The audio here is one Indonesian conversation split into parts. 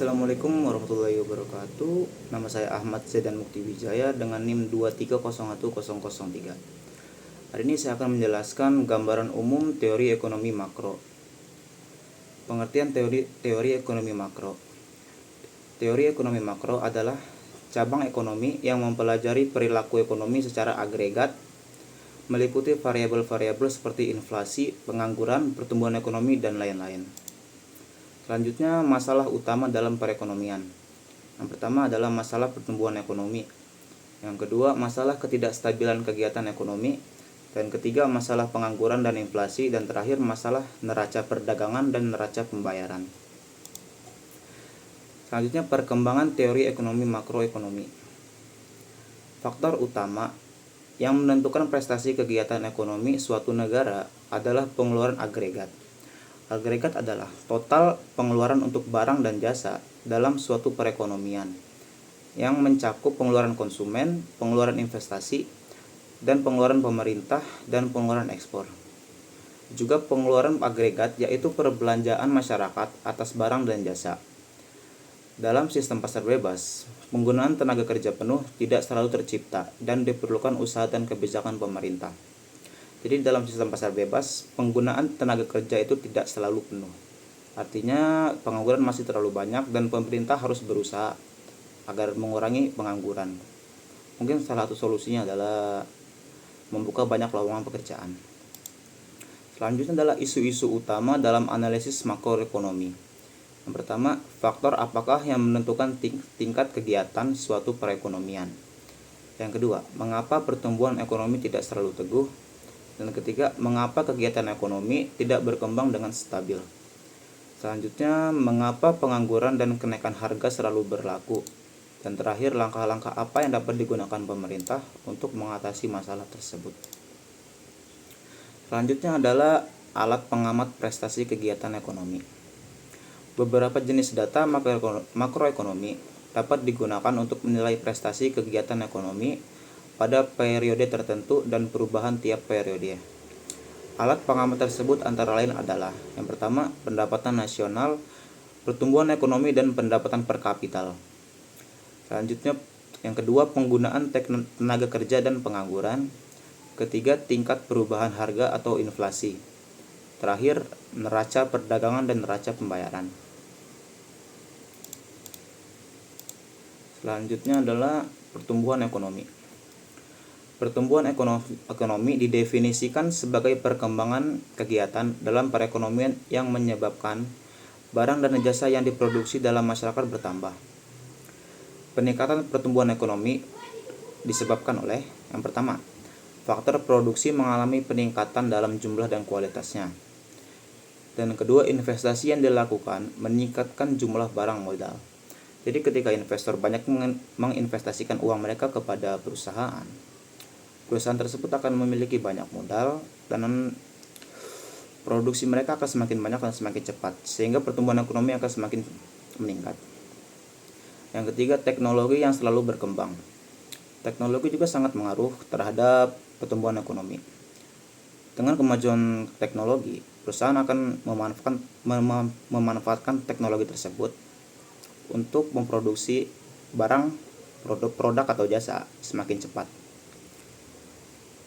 Assalamualaikum warahmatullahi wabarakatuh. Nama saya Ahmad Zaidan Mukti Wijaya dengan NIM 2301003. Hari ini saya akan menjelaskan gambaran umum teori ekonomi makro. Pengertian teori ekonomi makro. Teori ekonomi makro adalah cabang ekonomi yang mempelajari perilaku ekonomi secara agregat, meliputi variabel-variabel seperti inflasi, pengangguran, pertumbuhan ekonomi, dan lain-lain. Selanjutnya, masalah utama dalam perekonomian. Yang pertama adalah masalah pertumbuhan ekonomi. Yang kedua, masalah ketidakstabilan kegiatan ekonomi. Dan ketiga, masalah pengangguran dan inflasi. Dan terakhir, masalah neraca perdagangan dan neraca pembayaran. Selanjutnya, perkembangan teori ekonomi makroekonomi. Faktor utama yang menentukan prestasi kegiatan ekonomi suatu negara adalah pengeluaran agregat. Agregat adalah total pengeluaran untuk barang dan jasa dalam suatu perekonomian yang mencakup pengeluaran konsumen, pengeluaran investasi, dan pengeluaran pemerintah dan pengeluaran ekspor. Juga pengeluaran agregat yaitu perbelanjaan masyarakat atas barang dan jasa. Dalam sistem pasar bebas, penggunaan tenaga kerja penuh tidak selalu tercipta dan diperlukan usaha dan kebijakan pemerintah. Jadi dalam sistem pasar bebas, penggunaan tenaga kerja itu tidak selalu penuh. Artinya pengangguran masih terlalu banyak dan pemerintah harus berusaha agar mengurangi pengangguran. Mungkin salah satu solusinya adalah membuka banyak lowongan pekerjaan. Selanjutnya adalah isu-isu utama dalam analisis makroekonomi. Yang pertama, faktor apakah yang menentukan tingkat kegiatan suatu perekonomian. Yang kedua, mengapa pertumbuhan ekonomi tidak selalu teguh. Dan ketiga, mengapa kegiatan ekonomi tidak berkembang dengan stabil. Selanjutnya, mengapa pengangguran dan kenaikan harga selalu berlaku. Dan terakhir, langkah-langkah apa yang dapat digunakan pemerintah untuk mengatasi masalah tersebut. Selanjutnya adalah alat pengamat prestasi kegiatan ekonomi. Beberapa jenis data makroekonomi dapat digunakan untuk menilai prestasi kegiatan ekonomi pada periode tertentu dan perubahan tiap periode. Alat pengamat tersebut antara lain adalah: yang pertama, pendapatan nasional, pertumbuhan ekonomi dan pendapatan per kapita. Selanjutnya, yang kedua, penggunaan tenaga kerja dan pengangguran. Ketiga, tingkat perubahan harga atau inflasi. Terakhir, neraca perdagangan dan neraca pembayaran. Selanjutnya adalah pertumbuhan ekonomi. Pertumbuhan ekonomi didefinisikan sebagai perkembangan kegiatan dalam perekonomian yang menyebabkan barang dan jasa yang diproduksi dalam masyarakat bertambah. Peningkatan pertumbuhan ekonomi disebabkan oleh: yang pertama, faktor produksi mengalami peningkatan dalam jumlah dan kualitasnya. Dan kedua, investasi yang dilakukan meningkatkan jumlah barang modal. Jadi ketika investor banyak menginvestasikan uang mereka kepada perusahaan tersebut akan memiliki banyak modal dan produksi mereka akan semakin banyak dan semakin cepat, sehingga pertumbuhan ekonomi akan semakin meningkat. Yang ketiga, teknologi yang selalu berkembang. Teknologi juga sangat mengaruh terhadap pertumbuhan ekonomi. Dengan kemajuan teknologi, perusahaan akan memanfaatkan teknologi tersebut untuk memproduksi barang, produk atau jasa semakin cepat.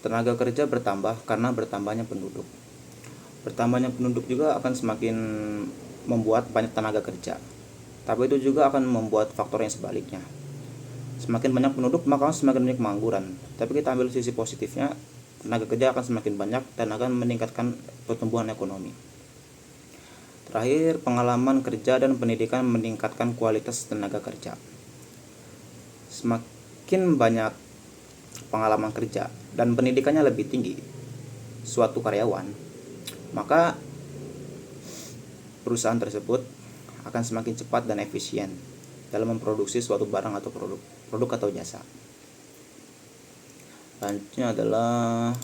Tenaga kerja bertambah karena bertambahnya penduduk. Bertambahnya penduduk juga akan semakin membuat banyak tenaga kerja. Tapi itu juga akan membuat faktor yang sebaliknya. Semakin banyak penduduk maka semakin banyak pengangguran. Tapi kita ambil sisi positifnya, tenaga kerja akan semakin banyak dan akan meningkatkan pertumbuhan ekonomi. Terakhir, pengalaman kerja dan pendidikan meningkatkan kualitas tenaga kerja. Semakin banyak pengalaman kerja dan pendidikannya lebih tinggi suatu karyawan, maka perusahaan tersebut akan semakin cepat dan efisien dalam memproduksi suatu barang atau produk atau jasa. Selanjutnya adalah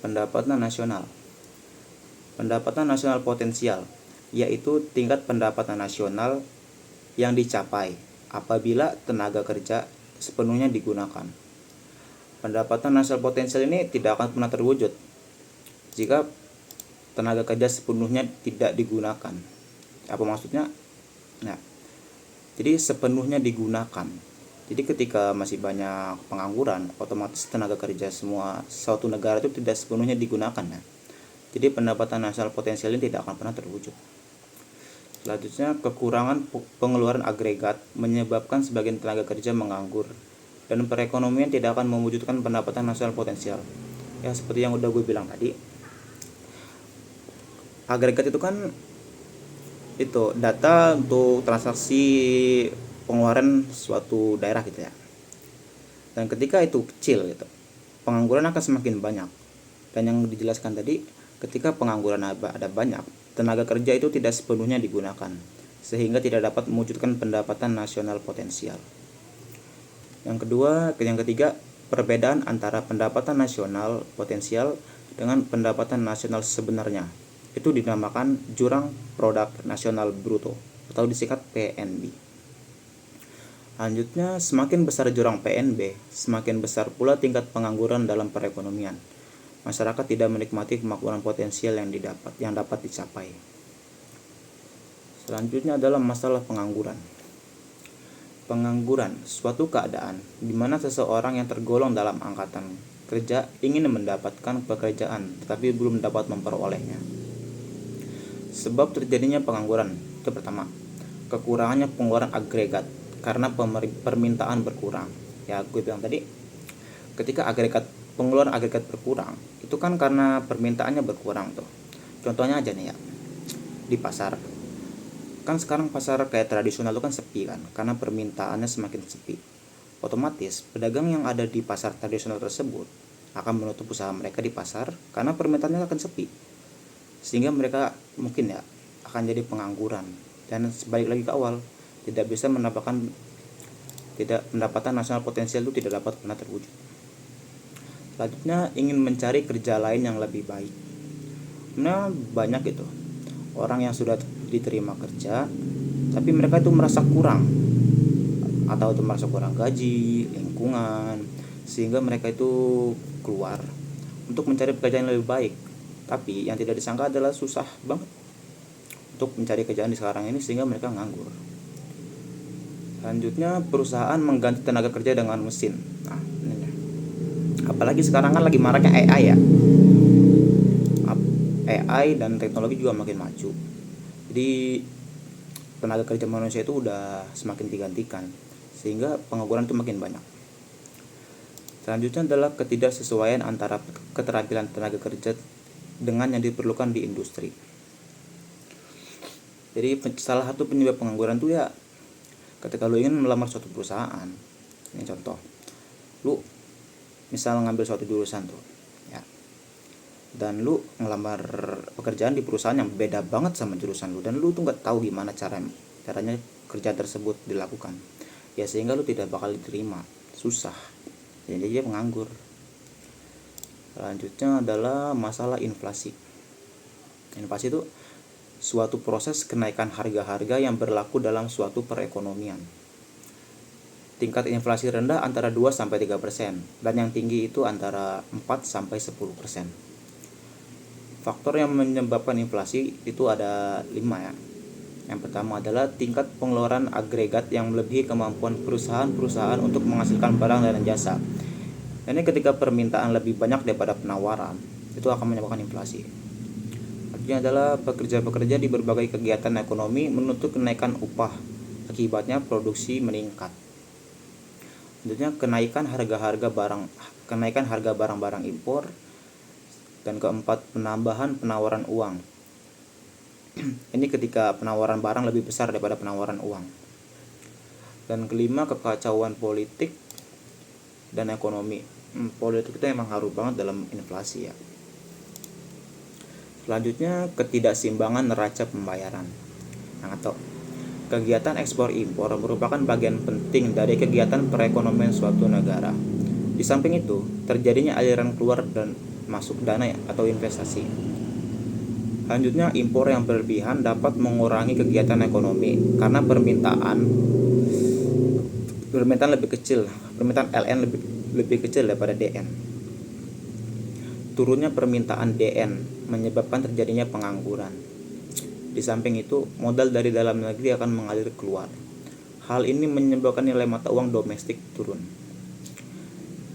pendapatan nasional. Pendapatan nasional potensial, yaitu tingkat pendapatan nasional yang dicapai apabila tenaga kerja sepenuhnya digunakan. Pendapatan nasional potensial ini tidak akan pernah terwujud jika tenaga kerja sepenuhnya tidak digunakan. Apa maksudnya? Nah, jadi sepenuhnya digunakan. Jadi ketika masih banyak pengangguran, otomatis tenaga kerja semua suatu negara itu tidak sepenuhnya digunakan. Nah, jadi pendapatan nasional potensial ini tidak akan pernah terwujud. Selanjutnya, kekurangan pengeluaran agregat menyebabkan sebagian tenaga kerja menganggur dan perekonomian tidak akan mewujudkan pendapatan nasional potensial. Ya, seperti yang udah gue bilang tadi, agregat itu kan itu data untuk transaksi pengeluaran suatu daerah gitu ya. Dan ketika itu kecil gitu, pengangguran akan semakin banyak. Dan yang dijelaskan tadi, ketika pengangguran ada banyak, tenaga kerja itu tidak sepenuhnya digunakan, sehingga tidak dapat mewujudkan pendapatan nasional potensial. Yang ketiga, perbedaan antara pendapatan nasional potensial dengan pendapatan nasional sebenarnya itu dinamakan jurang produk nasional bruto atau disingkat PNB. Lanjutnya, semakin besar jurang PNB, semakin besar pula tingkat pengangguran dalam perekonomian. Masyarakat tidak menikmati kemakmuran potensial yang dapat dicapai. Selanjutnya adalah masalah pengangguran. Pengangguran, suatu keadaan di mana seseorang yang tergolong dalam angkatan kerja ingin mendapatkan pekerjaan tetapi belum dapat memperolehnya. Sebab terjadinya pengangguran, itu pertama, kekurangannya pengeluaran agregat karena permintaan berkurang. Ya, gue bilang tadi, ketika pengeluaran agregat berkurang, itu kan karena permintaannya berkurang tuh. Contohnya aja nih ya, di pasar. Kan sekarang pasar kayak tradisional itu kan sepi kan, karena permintaannya semakin sepi. Otomatis pedagang yang ada di pasar tradisional tersebut akan menutup usaha mereka di pasar karena permintaannya akan sepi. Sehingga mereka mungkin ya akan jadi pengangguran, dan sebalik lagi ke awal, pendapatan nasional potensial itu tidak dapat pernah terwujud. Selanjutnya, ingin mencari kerja lain yang lebih baik. Nah, banyak itu orang yang sudah diterima kerja tapi mereka itu merasa kurang, atau itu merasa kurang gaji, lingkungan, sehingga mereka itu keluar untuk mencari pekerjaan yang lebih baik. Tapi yang tidak disangka adalah susah banget untuk mencari kerjaan di sekarang ini, sehingga mereka nganggur. Selanjutnya, perusahaan mengganti tenaga kerja dengan mesin. Nah, ini. Apalagi sekarang kan lagi maraknya AI ya. AI dan teknologi juga makin maju. Jadi tenaga kerja manusia itu udah semakin digantikan, sehingga pengangguran itu makin banyak. Selanjutnya adalah ketidaksesuaian antara keterampilan tenaga kerja dengan yang diperlukan di industri. Jadi salah satu penyebab pengangguran tuh ya ketika lu ingin melamar suatu perusahaan. Ini contoh, lu misal ngambil suatu jurusan tuh ya, dan lu ngelamar pekerjaan di perusahaan yang beda banget sama jurusan lu, dan lu tuh nggak tahu gimana caranya kerja tersebut dilakukan ya, sehingga lu tidak bakal diterima, susah, jadi dia penganggur. Selanjutnya adalah masalah inflasi. Inflasi itu suatu proses kenaikan harga-harga yang berlaku dalam suatu perekonomian. Tingkat inflasi rendah antara 2-3% dan yang tinggi itu antara 4-10%. Faktor yang menyebabkan inflasi itu ada 5 ya. Yang pertama adalah tingkat pengeluaran agregat yang melebihi kemampuan perusahaan-perusahaan untuk menghasilkan barang dan jasa. Ini ketika permintaan lebih banyak daripada penawaran, itu akan menyebabkan inflasi. Artinya adalah pekerja-pekerja di berbagai kegiatan ekonomi menuntut kenaikan upah, akibatnya produksi meningkat. Selanjutnya, kenaikan harga barang-barang impor. Dan keempat, penambahan penawaran uang. Ini ketika penawaran barang lebih besar daripada penawaran uang. Dan kelima, kekacauan politik dan ekonomi. Politik itu emang ngaruh banget dalam inflasi ya. Selanjutnya, ketidakseimbangan neraca pembayaran. Atau kegiatan ekspor impor merupakan bagian penting dari kegiatan perekonomian suatu negara. Di samping itu, terjadinya aliran keluar dan masuk dana atau investasi. Selanjutnya, impor yang berlebihan dapat mengurangi kegiatan ekonomi karena permintaan lebih kecil, permintaan LN lebih kecil daripada DN. Turunnya permintaan DN menyebabkan terjadinya pengangguran. Di samping itu, modal dari dalam negeri akan mengalir keluar. Hal ini menyebabkan nilai mata uang domestik turun.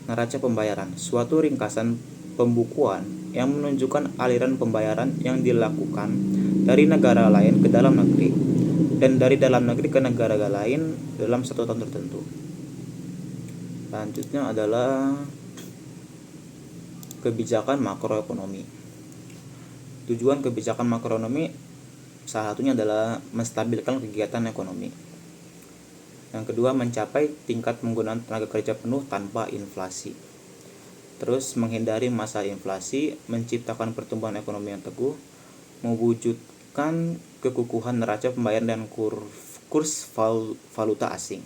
Neraca pembayaran, suatu ringkasan pembukuan yang menunjukkan aliran pembayaran yang dilakukan dari negara lain ke dalam negeri dan dari dalam negeri ke negara lain dalam satu tahun tertentu. Selanjutnya adalah kebijakan makroekonomi. Tujuan kebijakan makroekonomi salah satunya adalah menstabilkan kegiatan ekonomi. Yang kedua, mencapai tingkat penggunaan tenaga kerja penuh tanpa inflasi. Terus menghindari masa inflasi, menciptakan pertumbuhan ekonomi yang teguh, mewujudkan kekukuhan neraca pembayaran dan kurs valuta asing.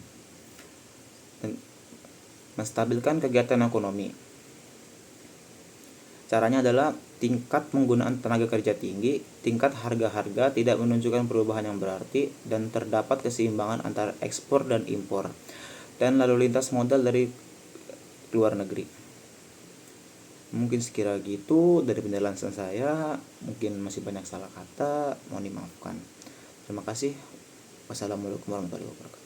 Menstabilkan kegiatan ekonomi. Caranya adalah tingkat penggunaan tenaga kerja tinggi, tingkat harga-harga tidak menunjukkan perubahan yang berarti, dan terdapat keseimbangan antara ekspor dan impor, dan lalu lintas modal dari luar negeri. Mungkin sekira gitu dari penjelasan saya. Mungkin masih banyak salah kata, mohon dimaafkan. Terima kasih. Wassalamualaikum warahmatullahi wabarakatuh.